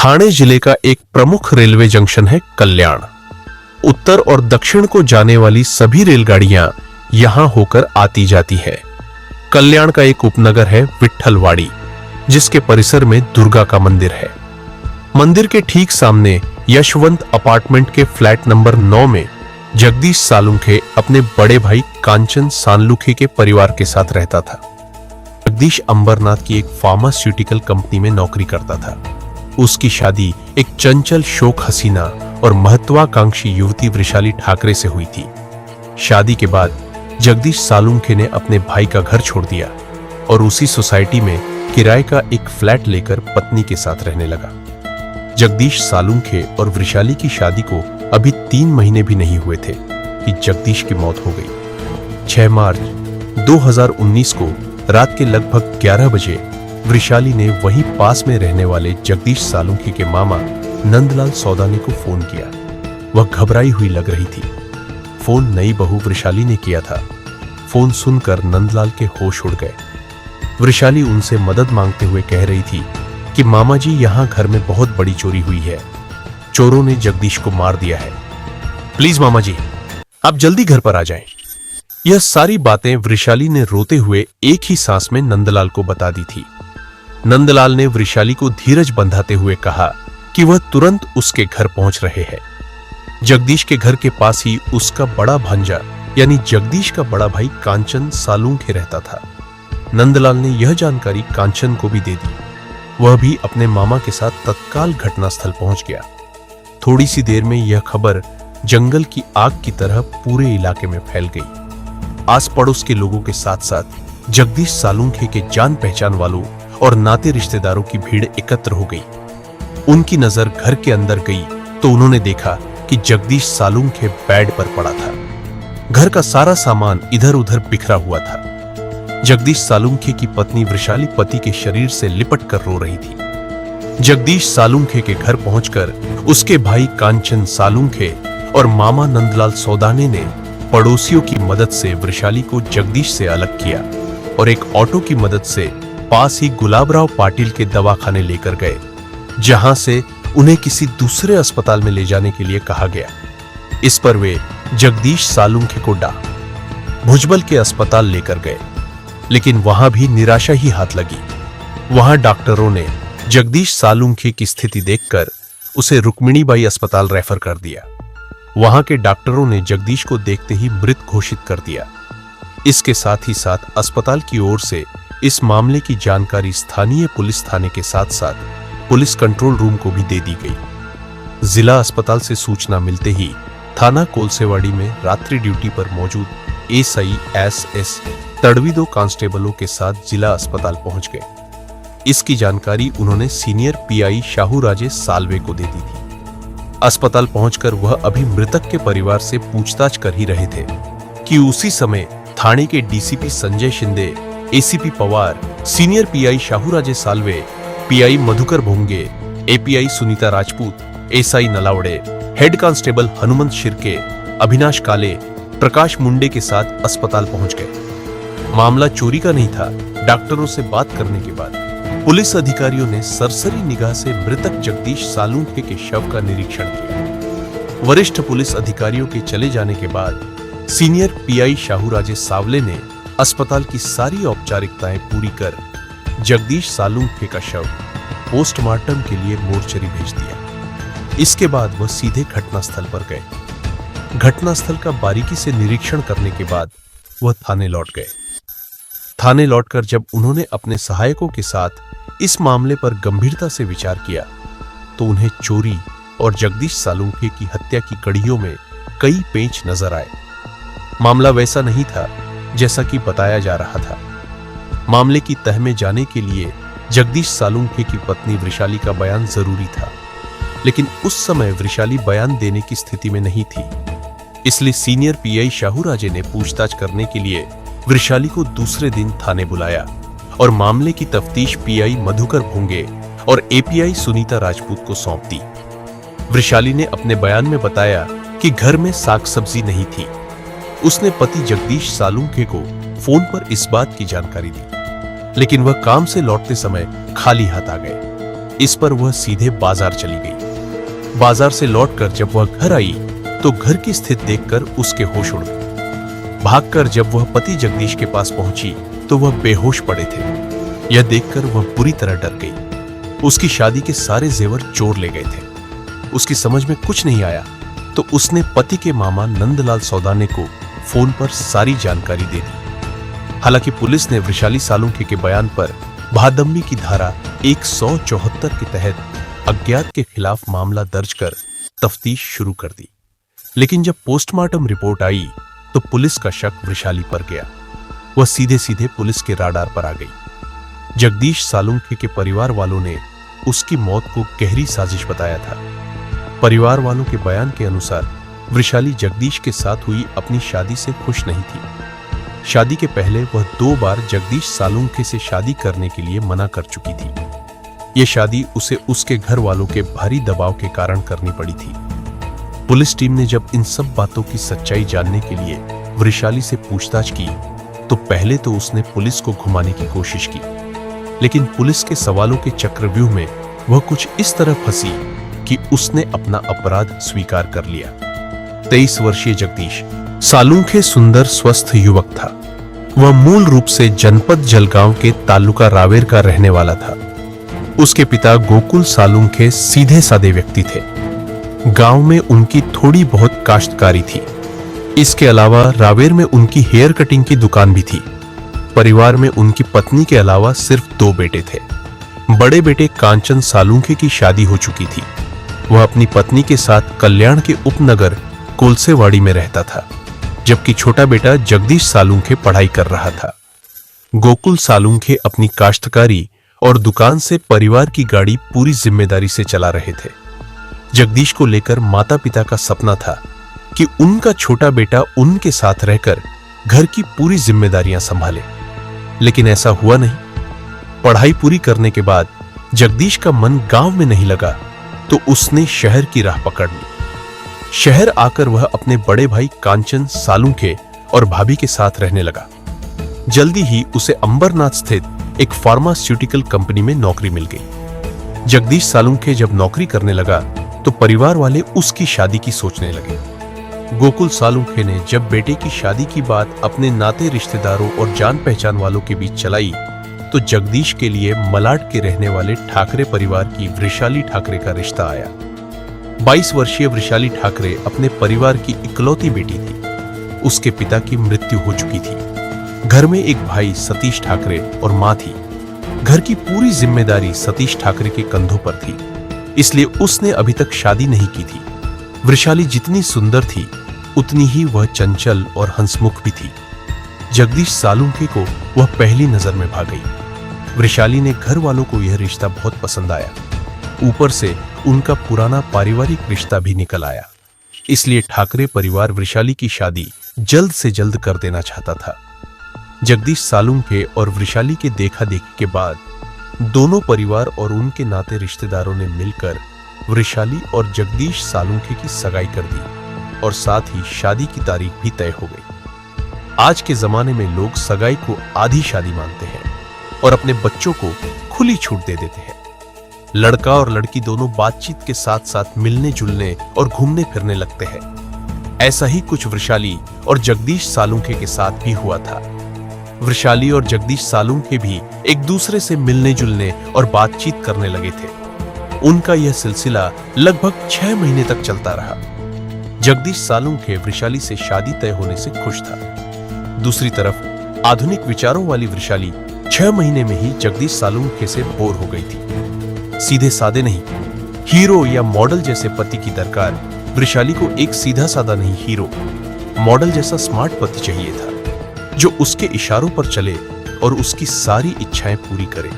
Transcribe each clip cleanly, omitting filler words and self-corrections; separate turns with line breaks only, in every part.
ठाणे जिले का एक प्रमुख रेलवे जंक्शन है कल्याण। उत्तर और दक्षिण को जाने वाली सभी रेलगाड़ियां यहां होकर आती जाती है। कल्याण का एक उपनगर है विट्ठलवाड़ी, जिसके परिसर में दुर्गा का मंदिर है। मंदिर के ठीक सामने यशवंत अपार्टमेंट के फ्लैट नंबर 9 में जगदीश सालुंखे अपने बड़े भाई कांचन सालुंखे के परिवार के साथ रहता था। जगदीश अंबरनाथ की एक फार्मास्यूटिकल कंपनी में नौकरी करता था। उसकी शादी एक चंचल, शोक हसीना और महत्वाकांक्षी युवती वृषाली ठाकरे से हुई थी। शादी के बाद जगदीश सालुंखे ने अपने भाई का घर छोड़ दिया और उसी सोसाइटी में किराए का एक फ्लैट लेकर पत्नी के साथ रहने लगा। जगदीश सालुंखे और वृषाली की शादी को अभी 3 महीने भी नहीं हुए थे कि जगदीश की मौत हो गई। 6 मार्च 2019 को रात के लगभग 11 बजे वृषाली ने वहीं पास में रहने वाले जगदीश सालुंखे के मामा नंदलाल सौदाने को फोन किया। वह घबराई हुई लग रही थी। फोन नई बहू वृषाली ने किया था। फोन सुनकर नंदलाल के होश उड़ गए। वृषाली उनसे मदद मांगते हुए कह रही थी कि मामा जी, यहां घर में बहुत बड़ी चोरी हुई है। चोरों ने जगदीश को मार दिया है। प्लीज मामा जी, आप जल्दी घर पर आ जाएं। यह सारी बातें वृषाली ने रोते हुए एक ही सांस में नंदलाल को बता दी थी। नंदलाल ने वृषाली को धीरज बंधाते हुए कहा कि वह तुरंत उसके घर पहुंच रहे हैं। जगदीश के घर के पास ही उसका बड़ा भांजा यानी जगदीश का बड़ा भाई कांचन सालुंखे रहता था। नंदलाल ने यह जानकारी कांचन को भी दे दी। वह भी अपने मामा के साथ तत्काल घटनास्थल पहुंच गया। थोड़ी सी देर में यह खबर जंगल की आग की तरह पूरे इलाके में फैल गई। आस पड़ोस के लोगों के साथ साथ जगदीश सालुंखे के जान पहचान वालों और नाते रिश्तेदारों की भीड़ एकत्र हो गई। उनकी नजर घर के अंदर गई तो उन्होंने देखा कि जगदीश सालुंखे बेड पर पड़ा था। घर का सारा सामान इधर उधर बिखरा हुआ था। जगदीश सालुंखे की पत्नी वृषाली पति के शरीर से लिपट कर रो रही थी। जगदीश सालुंखे के घर पहुंचकर उसके भाई कांचन सालुंखे और मामा नंदलाल सौदाने ने पड़ोसियों की मदद से वृषाली को जगदीश से अलग किया और एक ऑटो की मदद से पास ही गुलाबराव पाटिल के दवाखाने लेकर गए, जहां से उन्हें किसी दूसरे अस्पताल में ले जाने के लिए कहा गया। इस पर वे जगदीश सालुंखे को भुजबल के अस्पताल लेकर गए, लेकिन वहां भी निराशा ही हाथ लगी। वहां डॉक्टरों ने जगदीश सालुंखे की स्थिति देखकर उसे रुक्मिणीबाई अस्पताल रेफर कर दिया। वहां के डॉक्टरों ने जगदीश को देखते ही मृत घोषित कर दिया। इसके साथ ही साथ अस्पताल की ओर से इस मामले की जानकारी स्थानीय पुलिस थाने के साथ साथ पुलिस कंट्रोल रूम को भी दे दी गई। जिला अस्पताल से सूचना मिलते ही थाना कोलसेवाड़ी में रात्रि ड्यूटी पर मौजूद एसआई एसएस तड़वी 2 कांस्टेबलों के साथ जिला अस्पताल पहुंच गए। इसकी जानकारी उन्होंने सीनियर पीआई शाहू राजे सालवे को दे दी थी। अस्पताल पहुंचकर वह अभी मृतक के परिवार से पूछताछ कर ही रहे थे कि उसी समय थाने के DCP Sanjay Shinde, ACP Pawar, senior PI Shahu Raje Salve, PI Madhukar Bhonge, API Sunita Rajput, SI Nalawade, head constable Hanumant Shirke, Abhinash Kale, Prakash मुंडे के साथ अस्पताल पहुंच गए। मामला चोरी का नहीं था। डॉक्टरों से बात करने के बाद पुलिस अधिकारियों ने सरसरी निगाह से मृतक जगदीश सालुंखे के शव का निरीक्षण किया। वरिष्ठ पुलिस अधिकारियों के चले जाने के बाद सीनियर पीआई शाहू राजे सावले ने अस्पताल की सारी औपचारिकताएं पूरी कर जगदीश सालुंखे का शव पोस्टमार्टम के लिए मोर्चरी भेज दिया। इसके बाद वह सीधे घटनास्थल पर गए। घटनास्थल का बारीकी से निरीक्षण करने के बाद वह थाने लौट गए। थाने लौटकर जब उन्होंने अपने सहायकों के साथ इस मामले पर गंभीरता से विचार किया तो उन्हें चोरी और जगदीश सालुंखे की हत्या की कड़ियों में कई पेंच नजर आए। मामला वैसा नहीं था जैसा कि बताया जा रहा था। मामले की तह में जाने के लिए जगदीश सालुंखे की पत्नी वृषाली का बयान जरूरी था, लेकिन उस समय वृषाली बयान देने की स्थिति में नहीं थी। इसलिए सीनियर पीआई शाहू राजे ने पूछताछ करने के लिए वृषाली को दूसरे दिन थाने बुलाया और मामले की तफ्तीश पीआई मधुकर भोंगे और एपीआई सुनीता राजपूत को सौंप दी। वृषाली ने अपने बयान में बताया कि घर में साग सब्जी नहीं थी। उसने पति जगदीश सालुंखे को फोन पर इस बात की जानकारी दी, लेकिन वह काम से लौटते समय खाली हाथ आ गए। इस पर वह सीधे बाजार चली गई। बाजार से लौटकर जब वह घर आई तो घर की स्थिति देखकर उसके होश उड़ गए। भागकर जब वह पति जगदीश के पास पहुंची तो वह बेहोश पड़े थे। यह देखकर वह बुरी तरह डर गई। उसकी शादी के सारे जेवर चोर ले गए थे। उसकी समझ में कुछ नहीं आया तो उसने पति के मामा नंदलाल सौदाने को फोन पर सारी जानकारी दे दी। हालांकि पुलिस ने वृषाली सालुंखे के बयान पर भादम्बी की धारा 174 के तहत अज्ञात के खिलाफ मामला दर्ज कर तफ्तीश शुरू कर दी। लेकिन जब पोस्टमार्टम रिपोर्ट आई तो पुलिस का शक वृषाली पर गया। वह सीधे सीधे पुलिस के राडार पर आ गई। जगदीश सालुंखे के परिवार वालों ने उसकी मौत को गहरी साजिश बताया था। परिवार वालों के बयान के अनुसार वृषाली जगदीश के साथ हुई अपनी शादी से खुश नहीं थी। शादी के पहले वह 2 बार जगदीश सालुंखे से शादी करने के लिए मना कर चुकी थी। यह शादी उसे उसके घर वालों के भारी दबाव के कारण करनी पड़ी थी। पुलिस टीम ने जब इन सब बातों की सच्चाई जानने के लिए वृषाली से पूछताछ की तो पहले तो उसने पुलिस को घुमाने की कोशिश की, लेकिन पुलिस के सवालों के चक्रव्यूह में वह कुछ इस तरह फंसी कि उसने अपना अपराध स्वीकार कर लिया। 23 वर्षीय जगदीश सालुंखे सुंदर स्वस्थ युवक था। वह मूल रूप से जनपद जलगांव के तालुका रावेर का रहने वाला था। उसके पिता गोकुल सालुंखे सीधे सादे व्यक्ति थे। गांव में उनकी थोड़ी बहुत काश्तकारी थी। इसके अलावा रावेर में उनकी हेयर कटिंग की दुकान भी थी। परिवार में उनकी पत्नी के अलावा सिर्फ 2 बेटे थे। बड़े बेटे कांचन सालुंखे की शादी हो चुकी थी। वह अपनी पत्नी के साथ कल्याण के उपनगर कोलसेवाड़ी में रहता था, जबकि छोटा बेटा जगदीश सालुंखे पढ़ाई कर रहा था। गोकुल सालुंखे अपनी काश्तकारी और दुकान से परिवार की गाड़ी पूरी जिम्मेदारी से चला रहे थे। जगदीश को लेकर माता पिता का सपना था कि उनका छोटा बेटा उनके साथ रहकर घर की पूरी जिम्मेदारियां संभाले, लेकिन ऐसा हुआ नहीं। पढ़ाई पूरी करने के बाद जगदीश का मन गांव में नहीं लगा तो उसने शहर की राह पकड़ ली। शहर आकर वह अपने बड़े भाई कांचन सालुंखे और भाभी के साथ रहने लगा। जल्दी ही उसे अंबरनाथ स्थित एक फार्मास्यूटिकल कंपनी में नौकरी मिल गई। जगदीश सालुंखे जब नौकरी करने लगा तो परिवार वाले उसकी शादी की सोचने लगे। गोकुल सालुंखे ने जब बेटे की शादी की बात अपने नाते रिश्तेदारों और जान पहचान वालों के बीच चलाई तो जगदीश के लिए मलाड के रहने वाले ठाकरे परिवार की वृषाली ठाकरे का रिश्ता आया। 22 वर्षीय वृषाली ठाकरे अपने परिवार की इकलौती बेटी थी। उसके पिता की मृत्यु हो चुकी थी। घर में एक भाई सतीश ठाकरे और मां थी। घर की पूरी जिम्मेदारी सतीश ठाकरे के कंधों पर थी, इसलिए उसने अभी तक शादी नहीं की थी। वृषाली जितनी सुंदर थी उतनी ही वह चंचल और हंसमुख भी थी। जगदीश सालुंखे को वह पहली नजर में भा गई। वृषाली ने घर वालों को यह रिश्ता बहुत पसंद आया। ऊपर से उनका पुराना पारिवारिक रिश्ता भी निकल आया, इसलिए ठाकरे परिवार वृषाली की शादी जल्द से जल्द कर देना चाहता था। जगदीश सालुंखे और वृषाली के देखा देखी के बाद दोनों परिवार और उनके नाते रिश्तेदारों ने मिलकर वृषाली और जगदीश सालुंखे की सगाई कर दी और साथ ही शादी की तारीख भी तय हो गई। आज के जमाने में लोग सगाई को आधी शादी मानते हैं और अपने बच्चों को खुली छूट दे देते हैं। लड़का और लड़की दोनों बातचीत के साथ साथ मिलने जुलने और घूमने फिरने लगते हैं। ऐसा ही कुछ वृषाली और जगदीश सालुंखे के साथ भी हुआ था। वृषाली और जगदीश सालुंखे भी एक दूसरे से मिलने जुलने और बातचीत करने लगे थे। उनका यह सिलसिला लगभग 6 महीने तक चलता रहा। जगदीश सालुंखे वृषाली से शादी तय होने से खुश था। दूसरी तरफ आधुनिक विचारों वाली वृषाली 6 महीने में ही जगदीश सालुंखे से बोर हो गई थी। सीधे सादे नहीं, हीरो या मॉडल जैसे पति की दरकार वृषाली को एक सीधा सादा नहीं, हीरो मॉडल जैसा स्मार्ट पति चाहिए था, जो उसके इशारों पर चले और उसकी सारी इच्छाएं पूरी करे।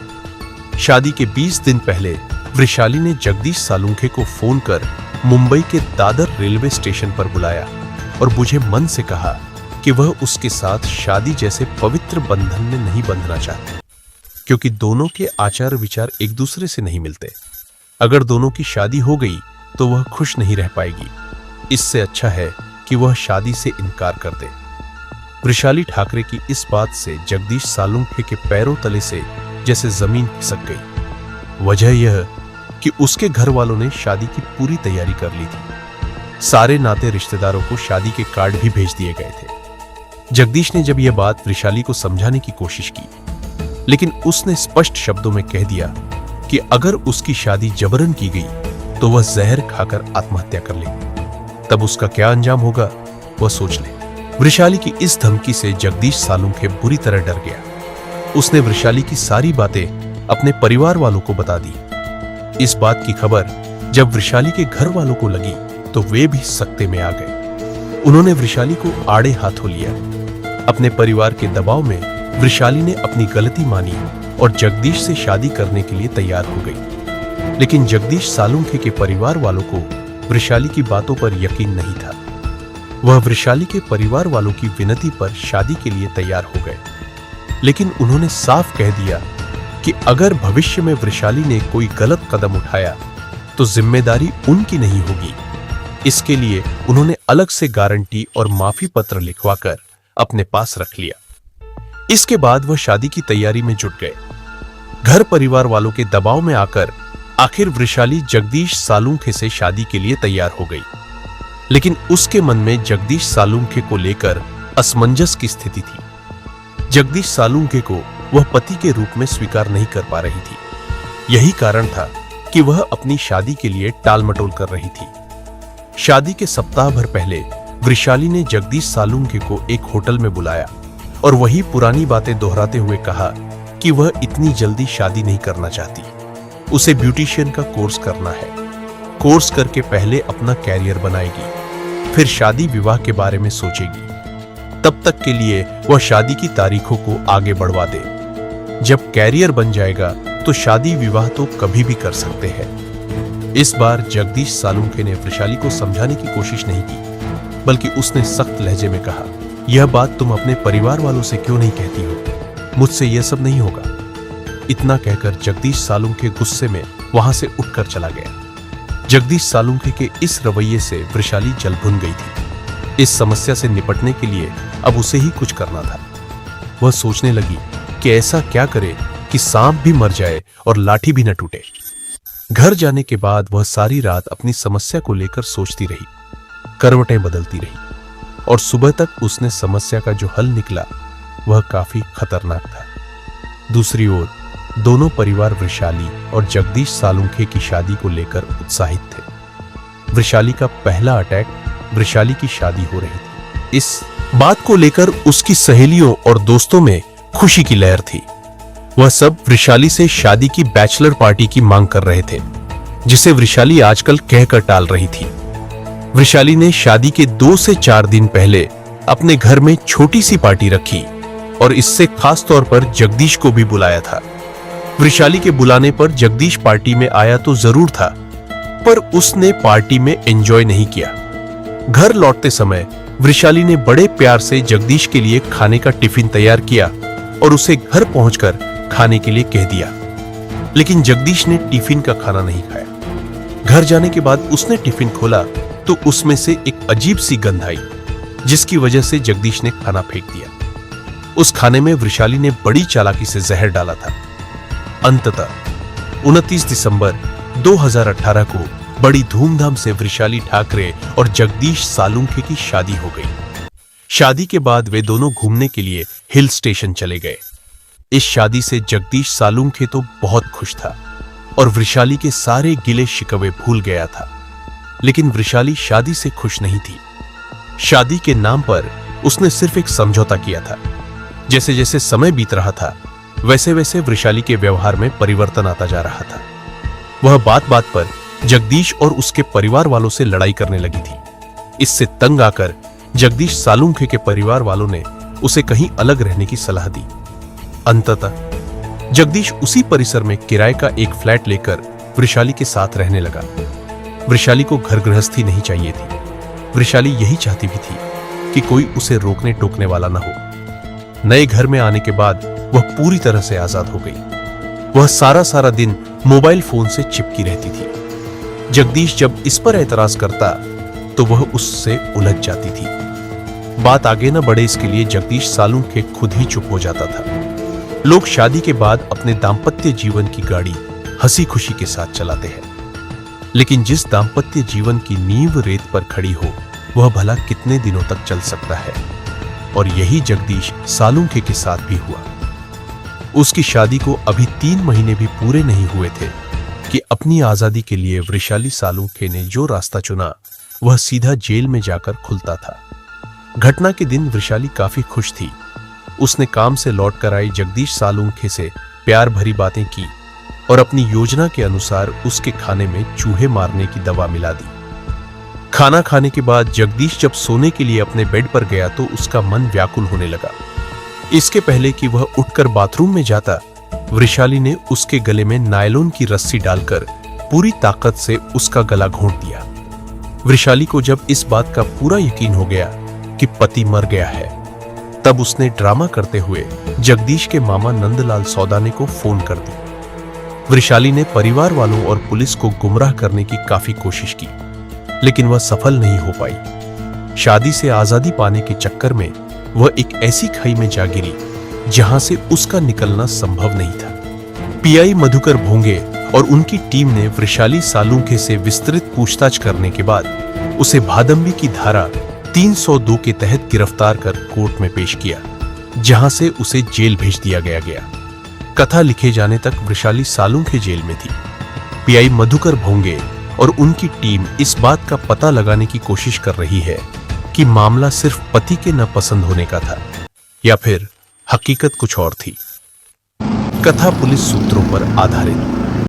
शादी के 20 दिन पहले वृषाली ने जगदीश सालुंखे को फोन कर मुंबई के दादर रेलवे स्टेशन पर बुलाया और बुझे मन से कहा कि वह उसके साथ शादी जैसे पवित्र बंधन में नहीं बंधना चाहते, क्योंकि दोनों के आचार विचार एक दूसरे से नहीं मिलते। अगर दोनों की शादी हो गई तो वह खुश नहीं रह पाएगी। इससे अच्छा है कि वह शादी से इनकार कर दे। वृषाली ठाकरे की इस बात से जगदीश सालुंखे के पैरों तले से जैसे जमीन खिसक गई। वजह यह कि उसके घर वालों ने शादी की पूरी तैयारी कर ली थी। सारे नाते रिश्तेदारों को शादी के कार्ड भी भेज दिए गए थे। जगदीश ने जब यह बात वृषाली को समझाने की कोशिश की, लेकिन उसने स्पष्ट शब्दों में कह दिया कि अगर उसकी शादी जबरन की गई तो वह जहर खाकर आत्महत्या कर लेगी। तब उसका क्या अंजाम होगा वह सोच ले। वृषाली की इस धमकी से जगदीश सालुंखे बुरी तरह डर गया। उसने वृषाली की सारी बातें अपने परिवार वालों को बता दी। इस बात की खबर जब वृषाली के घर वालों को लगी तो वे भी सकते में आ गए। उन्होंने वृषाली को आड़े हाथों लिया। अपने परिवार के दबाव में वृषाली ने अपनी गलती मानी और जगदीश से शादी करने के लिए तैयार हो गई। लेकिन जगदीश सालुंखे के परिवार वालों को वृषाली की बातों पर यकीन नहीं था। वह वृषाली के परिवार वालों की विनती पर शादी के लिए तैयार हो गए, लेकिन उन्होंने साफ कह दिया कि अगर भविष्य में वृषाली ने कोई गलत कदम उठाया तो जिम्मेदारी उनकी नहीं होगी। इसके लिए उन्होंने अलग से गारंटी और माफी पत्र लिखवाकर अपने पास रख लिया। इसके बाद वह शादी की तैयारी में जुट गए। घर परिवार वालों के दबाव में आकर आखिर वृषाली जगदीश सालुंखे से शादी के लिए तैयार हो गई, लेकिन उसके मन में जगदीश सालुंखे को लेकर असमंजस की स्थिति थी। जगदीश सालुंखे को वह पति के रूप में स्वीकार नहीं कर पा रही थी। यही कारण था कि वह अपनी शादी के लिए टालमटोल कर रही थी। शादी के सप्ताह भर पहले वृषाली ने जगदीश सालुंखे को एक होटल में बुलाया और वही पुरानी बातें दोहराते हुए कहा कि वह इतनी जल्दी शादी नहीं करना चाहती। उसे ब्यूटिशियन का कोर्स करना है। कोर्स करके पहले अपना कैरियर बनाएगी, फिर शादी विवाह के बारे में सोचेगी। तब तक के लिए वह शादी की तारीखों को आगे बढ़वा दे। जब कैरियर बन जाएगा तो शादी विवाह तो कभी भी कर सकते हैं। इस बार जगदीश सालुंखे ने वृषाली को समझाने की कोशिश नहीं की, बल्कि उसने सख्त लहजे में कहा, यह बात तुम अपने परिवार वालों से क्यों नहीं कहती हो? मुझसे यह सब नहीं होगा। इतना कहकर जगदीश सालुंखे गुस्से में वहां से उठकर चला गया। जगदीश सालुंखे के इस रवैये से वृषाली जल भुन गई थी। इस समस्या से निपटने के लिए अब उसे ही कुछ करना था। वह सोचने लगी कि ऐसा क्या करे कि सांप भी मर जाए और लाठी भी न टूटे। घर जाने के बाद वह सारी रात अपनी समस्या को लेकर सोचती रही, करवटें बदलती रही और सुबह तक उसने समस्या का जो हल निकला वह काफी खतरनाक था। दूसरी ओर दोनों परिवार वृषाली और जगदीश सालुंखे की शादी को लेकर उत्साहित थे। वृषाली का पहला अटैक वृषाली की शादी हो रही थी। इस बात को लेकर उसकी सहेलियों और दोस्तों में खुशी की लहर थी। वह सब वृषाली से शादी की बैचलर पार्टी की मांग कर रहे थे, जिसे वृषाली आजकल कहकर टाल रही थी। वृषाली ने शादी के 2 से 4 दिन पहले अपने घर में छोटी सी पार्टी रखी और इससे खास तौर पर जगदीश को भी बुलाया था। वृषाली के बुलाने पर जगदीश पार्टी में आया तो जरूर था, पर उसने पार्टी में एंजॉय नहीं किया। घर लौटते समय वृषाली ने बड़े प्यार से जगदीश के लिए खाने का टिफिन तैयार किया और उसे घर पहुंचकर खाने के लिए कह दिया, लेकिन जगदीश ने टिफिन का खाना नहीं खाया। घर जाने के बाद उसने टिफिन खोला तो उसमें से एक अजीब सी गंध आई, जिसकी वजह से जगदीश ने खाना फेंक दिया। उस खाने में वृषाली ने बड़ी चालाकी से जहर डाला था। अंततः 29 दिसंबर 2018 को बड़ी धूमधाम से वृषाली ठाकरे और जगदीश सालुंखे की शादी हो गई। शादी के बाद वे दोनों घूमने के लिए हिल स्टेशन चले गए। इस शादी से जगदीश सालुंखे तो बहुत खुश था और वृषाली के सारे गिले शिकवे भूल गया था, लेकिन वृषाली शादी से खुश नहीं थी। शादी के नाम पर उसने सिर्फ एक समझौता किया था। जैसे जैसे समय बीत रहा था, वैसे वैसे वृषाली के व्यवहार में परिवर्तन आता जा रहा था। वह बात बात पर जगदीश और उसके परिवार वालों से लड़ाई करने लगी थी। इससे तंग आकर जगदीश सालुंखे के परिवार वालों ने उसे कहीं अलग रहने की सलाह दी। अंततः जगदीश उसी परिसर में किराए का एक फ्लैट लेकर वृषाली के साथ रहने लगा। वृषाली को घर गृहस्थी नहीं चाहिए थी। वृषाली यही चाहती भी थी कि कोई उसे रोकने टोकने वाला न हो। नए घर में आने के बाद वह पूरी तरह से आजाद हो गई। वह सारा दिन मोबाइल फोन से चिपकी रहती थी। जगदीश जब इस पर एतराज करता तो वह उससे उलझ जाती थी। बात आगे न बढ़े इसके लिए जगदीश सालुंखे खुद ही चुप हो जाता था। लोग शादी के बाद अपने दाम्पत्य जीवन की गाड़ी हंसी खुशी के साथ चलाते हैं। लेकिन जिस दाम्पत्य जीवन की नींव रेत पर खड़ी हो, वह भला कितने दिनों तक चल सकता है? और यही जगदीश सालुंखे के साथ भी हुआ। उसकी शादी को अभी 3 महीने भी पूरे नहीं हुए थे कि अपनी आजादी के लिए वृषाली सालुंखे ने जो रास्ता चुना, वह सीधा जेल में जाकर खुलता था। घटना के दिन वृषाली काफी खुश थी। उसने काम से लौटकर आई जगदीश सालुंखे से प्यार भरी बातें की और अपनी योजना के अनुसार उसके खाने में चूहे मारने की दवा मिला दी। खाना खाने के बाद जगदीश जब सोने के लिए अपने बेड पर गया तो उसका मन व्याकुल होने लगा। इसके पहले कि वह उठकर बाथरूम में जाता, वृषाली ने उसके गले में नायलॉन की रस्सी डालकर पूरी ताकत से उसका गला घोंट दिया। वृषाली को जब इस बात का पूरा यकीन हो गया कि पति मर गया है, तब उसने ड्रामा करते हुए जगदीश के मामा नंदलाल सौदाने को फोन कर दी। वृषाली ने परिवार वालों और पुलिस को गुमराह करने की काफी कोशिश की, लेकिन वह सफल नहीं हो पाई। शादी से आजादी पाने के चक्कर में वह एक ऐसी खाई में जा गिरी जहां से उसका निकलना संभव नहीं था। पीआई मधुकर भोंगे और उनकी टीम ने वृषाली सालुंखे से विस्तृत पूछताछ करने के बाद उसे भादंबी की धारा 302 के तहत गिरफ्तार कर कोर्ट में पेश किया, जहां से उसे जेल भेज दिया गया। कथा लिखे जाने तक वृषाली सालुंखे जेल में थी। पीआई मधुकर भोंगे और उनकी टीम इस बात का पता लगाने की कोशिश कर रही है कि मामला सिर्फ पति के न पसंद होने का था या फिर हकीकत कुछ और थी। कथा पुलिस सूत्रों पर आधारित।